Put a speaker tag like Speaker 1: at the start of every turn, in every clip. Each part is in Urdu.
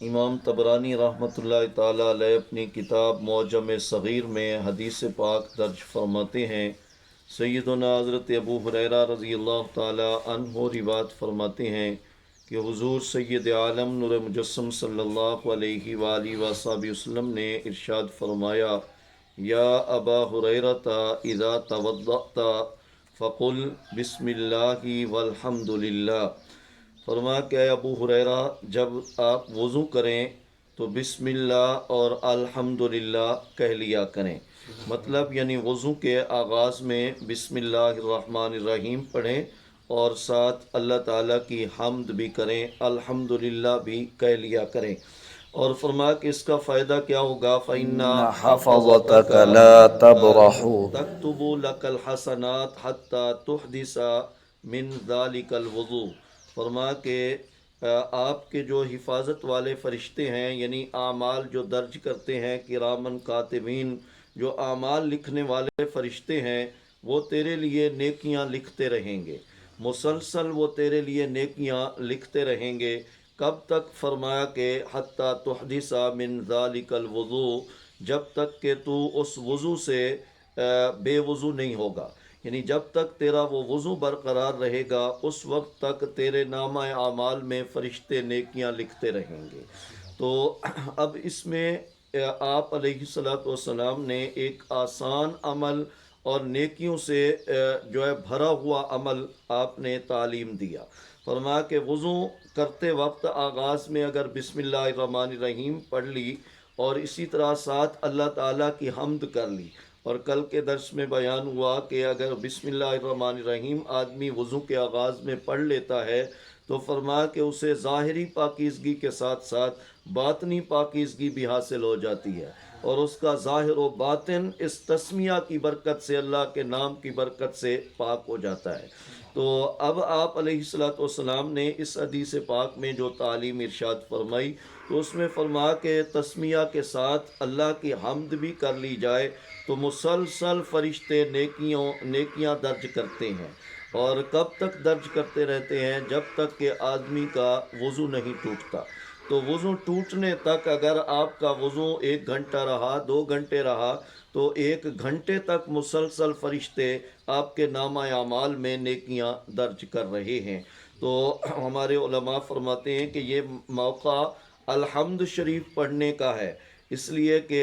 Speaker 1: امام طبرانی رحمۃ اللہ تعالیٰ علیہ اپنی کتاب معجم صغیر میں حدیث پاک درج فرماتے ہیں۔ سیدنا حضرت ابو ہریرہ رضی اللہ تعالیٰ عنہ روایت فرماتے ہیں کہ حضور سید عالم نور مجسم صلی اللہ علیہ وآلہ وصحبہ وسلم نے ارشاد فرمایا: یا ابا ہریرہ اذا توضأت فقل بسم اللہ والحمد للہ۔ فرمایا کہ اے ابو ہریرہ، جب آپ وضو کریں تو بسم اللہ اور الحمدللہ کہہ لیا کریں۔ مطلب یعنی وضو کے آغاز میں بسم اللہ الرحمن الرحیم پڑھیں اور ساتھ اللہ تعالیٰ کی حمد بھی کریں، الحمدللہ بھی کہہ لیا کریں۔ اور فرمایا کہ اس کا فائدہ کیا ہوگا؟ فَإِنَّ
Speaker 2: حفظتك لا تبرح
Speaker 1: تَكْتُبُ لَكَ الْحَسَنَاتِ حَتَّى تُحْدِثَ مِنْ ذَلِكَ الْوُضُوءِ۔ فرمایا کہ آپ کے جو حفاظت والے فرشتے ہیں، یعنی اعمال جو درج کرتے ہیں، کرامن کاتبین، جو اعمال لکھنے والے فرشتے ہیں، وہ تیرے لیے نیکیاں لکھتے رہیں گے، مسلسل وہ تیرے لیے نیکیاں لکھتے رہیں گے۔ کب تک؟ فرمایا کہ حتیٰ تحدث من ذلک الوضوء، جب تک کہ تو اس وضو سے بے وضو نہیں ہوگا، یعنی جب تک تیرا وہ وضو برقرار رہے گا اس وقت تک تیرے نامہ اعمال میں فرشتے نیکیاں لکھتے رہیں گے۔ تو اب اس میں آپ علیہ الصلوۃ والسلام نے ایک آسان عمل اور نیکیوں سے جو ہے بھرا ہوا عمل آپ نے تعلیم دیا۔ فرمایا کہ وضو کرتے وقت آغاز میں اگر بسم اللہ الرحمن الرحیم پڑھ لی اور اسی طرح ساتھ اللہ تعالیٰ کی حمد کر لی، اور کل کے درس میں بیان ہوا کہ اگر بسم اللہ الرحمن الرحیم آدمی وضو کے آغاز میں پڑھ لیتا ہے تو فرمایا کہ اسے ظاہری پاکیزگی کے ساتھ ساتھ باطنی پاکیزگی بھی حاصل ہو جاتی ہے، اور اس کا ظاہر و باطن اس تسمیہ کی برکت سے، اللہ کے نام کی برکت سے پاک ہو جاتا ہے۔ تو اب آپ علیہ الصلوۃ والسلام نے اس حدیث پاک میں جو تعلیم ارشاد فرمائی تو اس میں فرمایا کہ تسمیہ کے ساتھ اللہ کی حمد بھی کر لی جائے تو مسلسل فرشتے نیکیاں درج کرتے ہیں، اور کب تک درج کرتے رہتے ہیں؟ جب تک کہ آدمی کا وضو نہیں ٹوٹتا۔ تو وضو ٹوٹنے تک اگر آپ کا وضو 1 گھنٹہ رہا، 2 گھنٹے رہا، تو 1 گھنٹے تک مسلسل فرشتے آپ کے نامہ اعمال میں نیکیاں درج کر رہے ہیں۔ تو ہمارے علماء فرماتے ہیں کہ یہ موقع الحمد شریف پڑھنے کا ہے، اس لیے کہ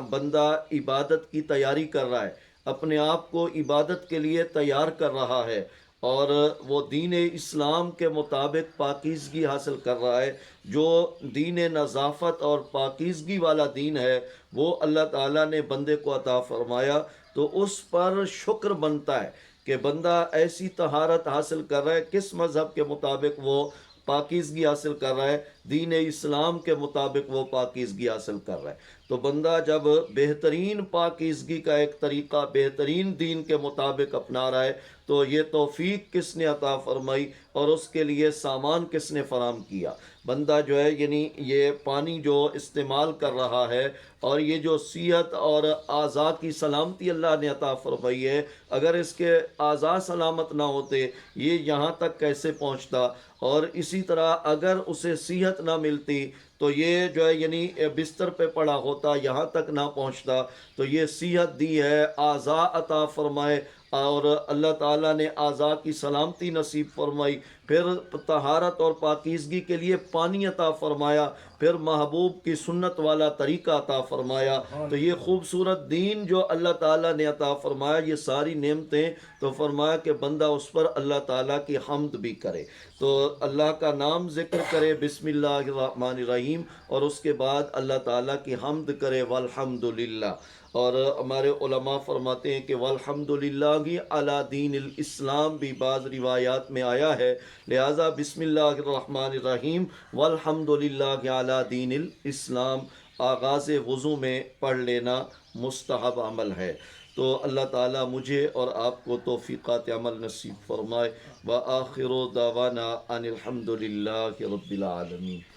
Speaker 1: بندہ عبادت کی تیاری کر رہا ہے، اپنے آپ کو عبادت کے لیے تیار کر رہا ہے، اور وہ دین اسلام کے مطابق پاکیزگی حاصل کر رہا ہے۔ جو دین نظافت اور پاکیزگی والا دین ہے وہ اللہ تعالیٰ نے بندے کو عطا فرمایا، تو اس پر شکر بنتا ہے کہ بندہ ایسی طہارت حاصل کر رہا ہے۔ کس مذہب کے مطابق وہ پاکیزگی حاصل کر رہا ہے؟ دین اسلام کے مطابق وہ پاکیزگی حاصل کر رہا ہے۔ تو بندہ جب بہترین پاکیزگی کا ایک طریقہ بہترین دین کے مطابق اپنا رہا ہے تو یہ توفیق کس نے عطا فرمائی اور اس کے لیے سامان کس نے فراہم کیا؟ بندہ جو ہے یعنی یہ پانی جو استعمال کر رہا ہے اور یہ جو صحت اور اعضاء کی سلامتی اللہ نے عطا فرمائی ہے، اگر اس کے اعضاء سلامت نہ ہوتے یہ یہاں تک کیسے پہنچتا؟ اور اسی طرح اگر اسے صحت نہ ملتی تو یہ جو ہے یعنی بستر پہ پڑا ہوتا، یہاں تک نہ پہنچتا۔ تو یہ صحت دی ہے، اعضاء عطا فرمائے، اور اللہ تعالیٰ نے اعضاء کی سلامتی نصیب فرمائی، پھر طہارت اور پاکیزگی کے لیے پانی عطا فرمایا، پھر محبوب کی سنت والا طریقہ عطا فرمایا۔ تو یہ خوبصورت دین جو اللہ تعالیٰ نے عطا فرمایا، یہ ساری نعمتیں، تو فرمایا کہ بندہ اس پر اللہ تعالیٰ کی حمد بھی کرے، تو اللہ کا نام ذکر کرے بسم اللہ الرحمن الرحیم، اور اس کے بعد اللہ تعالیٰ کی حمد کرے والحمد للہ۔ اور ہمارے علماء فرماتے ہیں کہ والحمد للہ علی دین الاسلام بھی بعض روایات میں آیا ہے، لہٰذا بسم اللہ الرحمن الرحیم والحمد للہ علی دین الاسلام آغاز وضو میں پڑھ لینا مستحب عمل ہے۔ تو اللہ تعالیٰ مجھے اور آپ کو توفیقات عمل نصیب فرمائے۔ وآخر دعوانا ان الحمد للہ رب العالمین۔